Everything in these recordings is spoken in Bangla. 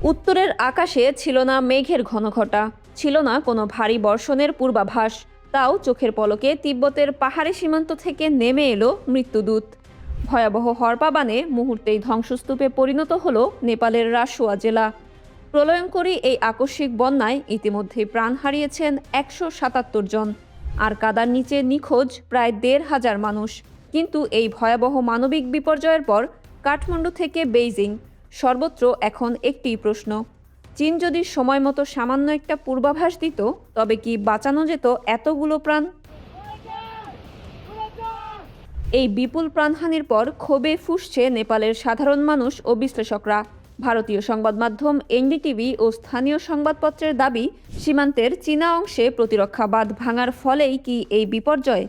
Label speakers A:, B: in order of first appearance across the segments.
A: উত্তরের আকাশে ছিল না মেঘের ঘনঘটা, ছিল না কোনো ভারী বর্ষণের পূর্বাভাস। তাও চোখের পলকে তিব্বতের পাহাড়ি সীমান্ত থেকে নেমে এলো মৃত্যুদূত। ভয়াবহ হরপাবানে মুহূর্তেই ধ্বংসস্তূপে পরিণত হলো নেপালের রাসুয়া জেলা। প্রলয়ঙ্করী এই আকস্মিক বন্যায় ইতিমধ্যেই প্রাণ হারিয়েছেন ১৭৭ জন, আর কাদার নিচে নিখোঁজ প্রায় ১,৫০০ মানুষ। কিন্তু এই ভয়াবহ মানবিক বিপর্যয়ের পর কাঠমান্ডু থেকে বেইজিং, সর্বত্র এখন একটিই প্রশ্ন: চীন যদি সময় মতো সামান্য একটা পূর্বাভাস দিত, তবে কি বাঁচানো যেত এতগুলো প্রাণ? এই বিপুল প্রাণহানির পর ক্ষোভে ফুঁসছে নেপালের সাধারণ মানুষ ও বিশ্লেষকরা। ভারতীয় সংবাদ মাধ্যম এনডিটিভি ও স্থানীয় সংবাদপত্রের দাবি, সীমান্তের চীনা অংশে প্রতিরক্ষা বাঁধ ভাঙার ফলেই কি এই বিপর্যয়?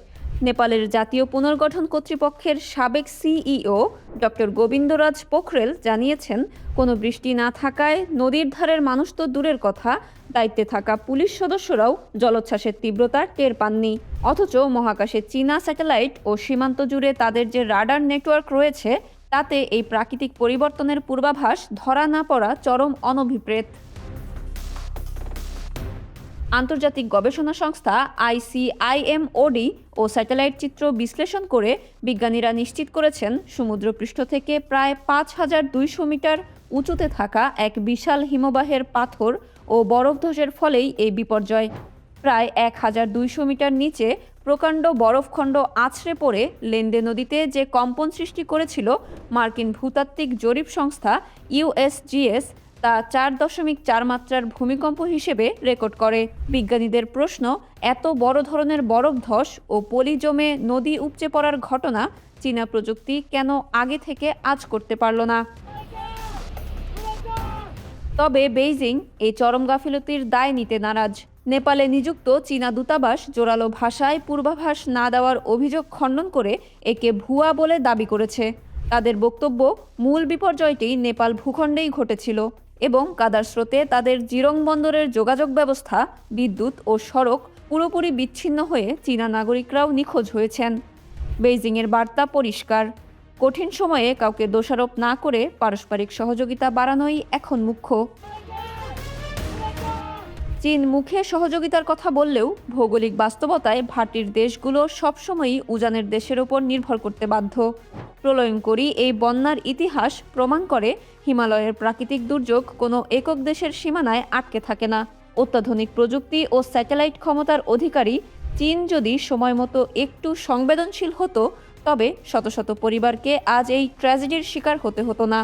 A: নেপালের জাতীয় পুনর্গঠন কর্তৃপক্ষের সাবেক সিইও ডক্টর গোবিন্দরাজ পোখরেল জানিয়েছেন, কোনো বৃষ্টি না থাকায় নদীর ধারের মানুষ তো দূরের কথা, দায়িত্বে থাকা পুলিশ সদস্যরাও জলোচ্ছ্বাসের তীব্রতা টের পাননি। অথচ মহাকাশে চীনা স্যাটেলাইট ও সীমান্ত জুড়ে তাদের যে রাডার নেটওয়ার্ক রয়েছে, তাতে এই প্রাকৃতিক পরিবর্তনের পূর্বাভাস ধরা না পড়া চরম অনভিপ্রেত। আন্তর্জাতিক গবেষণা সংস্থা ICIMOD ও স্যাটেলাইট চিত্র বিশ্লেষণ করে বিজ্ঞানীরা নিশ্চিত করেছেন, সমুদ্রপৃষ্ঠ থেকে প্রায় ৫,২০০ মিটার উঁচুতে থাকা এক বিশাল হিমবাহের পাথর ও বরফধসের ফলেই এই বিপর্যয়। প্রায় ১,২০০ মিটার নিচে প্রকাণ্ড বরফখণ্ড আছড়ে পড়ে লেন্ডে নদীতে যে কম্পন সৃষ্টি করেছিল, মার্কিন ভূতাত্ত্বিক জরিপ সংস্থা USGS তা ৪.৪ মাত্রার ভূমিকম্প হিসেবে রেকর্ড করে। বিজ্ঞানীদের প্রশ্ন, এত বড় ধরনের বরফধস ও পলি জমে নদী উপচে পড়ার ঘটনা চীনা প্রযুক্তি কেন আগে থেকে আঁচ করতে পারল না? তবে বেইজিং এই চরম গাফিলতির দায় নিতে নারাজ। নেপালে নিযুক্ত চীনা দূতাবাস জোরালো ভাষায় পূর্বাভাস না দেওয়ার অভিযোগ খণ্ডন করে একে ভুয়া বলে দাবি করেছে। তাদের বক্তব্য, মূল বিপর্যয়টি নেপাল ভূখণ্ডেই ঘটেছিল এবং কাদার স্রোতে তাদের জিরং বন্দরের যোগাযোগ ব্যবস্থা, বিদ্যুৎ ও সড়ক পুরোপুরি বিচ্ছিন্ন হয়ে চীনা নাগরিকরাও নিখোঁজ হয়েছেন। বেইজিংয়ের বার্তা পরিষ্কার: কঠিন সময়ে কাউকে দোষারোপ না করে পারস্পরিক সহযোগিতা বাড়ানোই এখন মুখ্য। চীন মুখে সহযোগিতার কথা বললেও ভৌগোলিক বাস্তবতায় ভাটির দেশগুলো সবসময়ই উজানের দেশের ওপর নির্ভর করতে বাধ্য। প্রলয়ঙ্করী এই বন্যার ইতিহাস প্রমাণ করে, হিমালয়ের প্রাকৃতিক দুর্যোগ কোনো একক দেশের সীমানায় আটকে থাকে না। অত্যাধুনিক প্রযুক্তি ও স্যাটেলাইট ক্ষমতার অধিকারী চীন যদি সময় মতো একটু সংবেদনশীল হতো, তবে শত শত পরিবারকে আজ এই ট্র্যাজেডির শিকার হতে হতো না।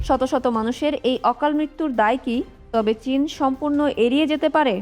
A: শত শত মানুষের এই অকাল মৃত্যুর দায় কি তবে চীন সম্পূর্ণ এড়িয়ে যেতে পারে?